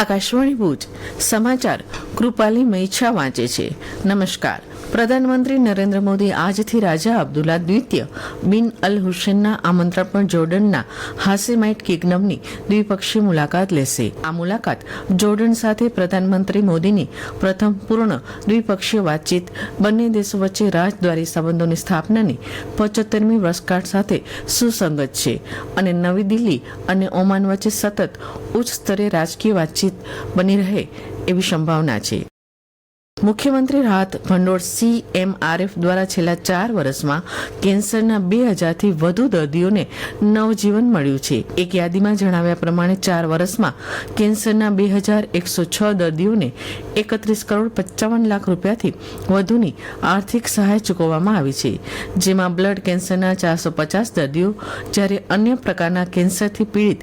આકાશવાણી ભુજ સમાચાર કૃપાલી મૈછા વાંચે છે. નમસ્કાર. પ્રધાનમંત્રી નરેન્દ્ર મોદી આજથી રાજા અબ્દુલ્લા દ્વિતીય બિન અલ હુસેનના આમંત્રણ પર જોર્ડનના હાસેમાઇટ કિંગડમની દ્વિપક્ષીય મુલાકાત લેશે. આ મુલાકાત જોર્ડન સાથે પ્રધાનમંત્રી મોદીની પ્રથમ પૂર્ણ દ્વિપક્ષીય વાતચીત બંને દેશો વચ્ચે રાજદ્વારી સંબંધોની સ્થાપનાની 75મી વર્ષગાંઠ સાથે સુસંગત છે અને નવી દિલ્હી અને ઓમાન વચ્ચે સતત ઉચ્ચ સ્તરે રાજકીય વાતચીત બની રહે એવી સંભાવના છે. મુખ્યમંત્રી રાહત ભંડોળ CMRF દ્વારા છેલ્લા 4 વર્ષમાં કેન્સરના 2000થી વધુ દર્દીઓને નવજીવન મળ્યું છે. એક યાદીમાં જણાવ્યા પ્રમાણે 4 વર્ષમાં કેન્સરના 2106 દર્દીઓને 31 કરોડ 55 લાખ રૂપિયાથી વધુની આર્થિક સહાય ચૂકવવામાં આવી છે, જેમાં બ્લડ કેન્સરના 450 દર્દીઓ જ્યારે અન્ય પ્રકારના કેન્સરથી પીડિત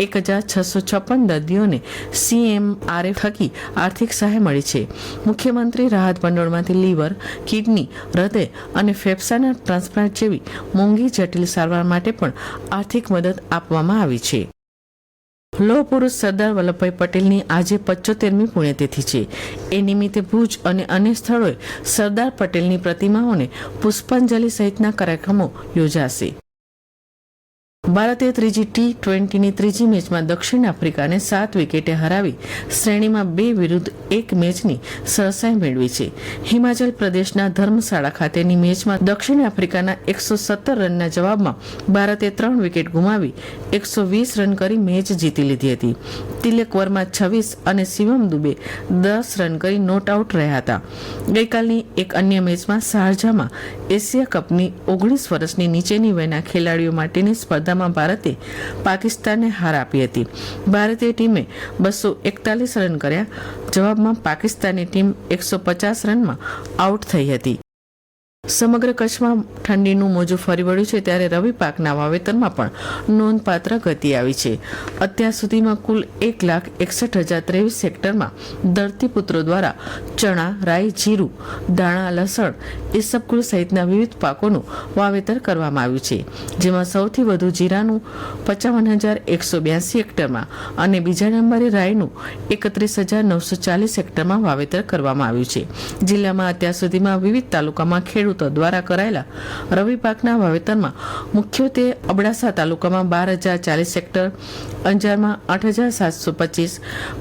1656 દર્દીઓને CMRF થકી આર્થિક સહાય મળી છે. મુખ્યમંત્રી રાહત ભંડોળમાંથી લીવર, કિડની, હૃદય અને ફેફસાના ટ્રાન્સપ્લાન્ટ જેવી મોંઘી જટિલ સારવાર માટે પણ આર્થિક મદદ આપવામાં આવી છે. લોહ પુરુષ સરદાર વલ્લભભાઈ પટેલની આજે 75મી પુણ્યતિથિ છે. એ નિમિત્તે ભુજ અને અન્ય સ્થળોએ સરદાર પટેલની પ્રતિમાઓને પુષ્પાંજલિ સહિતના કાર્યક્રમો યોજાશે. ભારતે ત્રીજી T20ની ત્રીજી મેચમાં દક્ષિણ આફ્રિકાને 7 વિકેટે હરાવી શ્રેણીમાં 2 વિરુદ્ધ 1 મેચની સરસાઈ મેળવી છે. હિમાચલ પ્રદેશના ધર્મશાળા ખાતેની મેચમાં દક્ષિણ આફ્રિકાના 117 રનના જવાબમાં ભારતે 3 વિકેટ ગુમાવી 120 રન કરી મેચ જીતી લીધી હતી. તિલક વર્મા 26 અને શિવમ દુબે 10 રન કરી નોટ આઉટ રહ્યા હતા. ગઈકાલની એક અન્ય મેચમાં શારજાહમાં એશિયા કપની 19 વર્ષની નીચેની વયના ખેલાડીઓ માટેની સ્પર્ધા ભારતે પાકિસ્તાનને હાર આપી હતી. ભારતીય ટીમે 241 રન કર્યા. જવાબમાં પાકિસ્તાની ટીમ 150 રનમાં આઉટ થઈ હતી. સમગ્ર કચ્છમાં ઠંડીનું મોજું ફરી વળ્યું છે, ત્યારે રવિ પાકના વાવેતરમાં પણ નોંધપાત્ર ગતિ આવી છે. અત્યાર સુધીમાં કુલ 1,61,023 હેક્ટરમાં ધરતીપુત્રો દ્વારા ચણા, રાઈ, જીરું, દાણા, લસણ, ઈસબગુલ સહિતના વિવિધ પાકોનું વાવેતર કરવામાં આવ્યું છે, જેમાં સૌથી વધુ જીરાનું 55,182 હેક્ટરમાં અને બીજા નંબરે રાઈનું 31,940 હેક્ટરમાં વાવેતર કરવામાં આવ્યું છે. જિલ્લામાં અત્યાર સુધીમાં વિવિધ તાલુકામાં ખેડૂતો દ્વારા કરાયેલા રવિ પાકના વાવેતરમાં મુખ્યત્વે અબડાસા તાલુકામાં 12,040 હેક્ટર, અંજારમાં 8,725,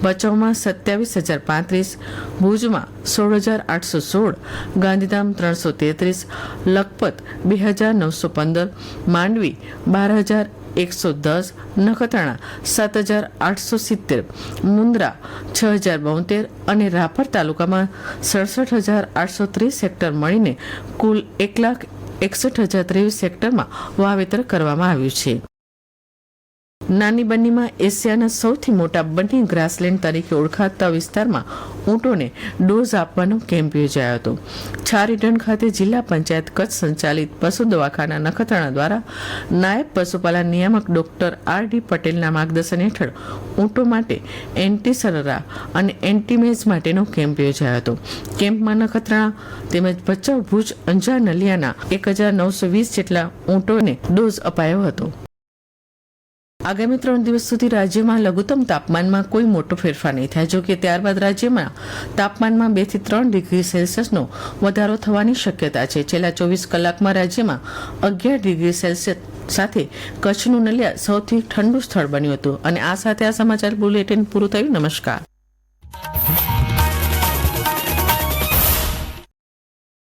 ભચાઉમાં 27,035, ભુજમાં 16,816, ગાંધીધામ 333, લખપત 2,915, માંડવી 12,110, નખત્રાણા 7,870, મુન્દ્રા 6,072 અને રાપર તાલુકામાં 67,830 હેક્ટર મળીને કુલ 1,61,023 હેક્ટરમાં વાવેતર કરવામાં આવ્યું છે. નાની બન્નીમાં એશિયાના સૌથી મોટા બન્ની ગ્રાસલેન્ડ તરીકે ઓળખાતા વિસ્તારમાં ઊંટોને ડોઝ આપવાનો કેમ્પ યોજાયો હતો. છારીડન ખાતે જિલ્લા પંચાયત કચ્છ સંચાલિત પશુ દવાખાના નખત્રાણા દ્વારા નાયબ પશુપાલન નિયામક ડોક્ટર RD પટેલના માર્ગદર્શન હેઠળ ઊંટો માટે એન્ટી સરેરા અને એન્ટીમેજ માટેનો કેમ્પ યોજાયો હતો. કેમ્પમાં નખત્રાણા તેમજ ભચાઉ, ભુજ, અંજાર, નલિયાના 1,920 જેટલા ઊંટોને ડોઝ અપાયો હતો. આગામી 3 દિવસ સુધી રાજ્યમાં લઘુત્તમ તાપમાનમાં કોઈ મોટો ફેરફાર નહીં થાય. જોકે ત્યારબાદ રાજ્યમાં તાપમાનમાં 2 થી 3 ડિગ્રી સેલ્સિયસનો વધારો થવાની શક્યતા છે. છેલ્લા 24 કલાકમાં રાજ્યમાં 11 ડિગ્રી સેલ્સિયસ સાથે કચ્છનું નલિયા સૌથી ઠંડુ સ્થળ બન્યું હતું. અને આ સાથે આ સમાચાર બુલેટિન પૂરું થયું. નમસ્કાર.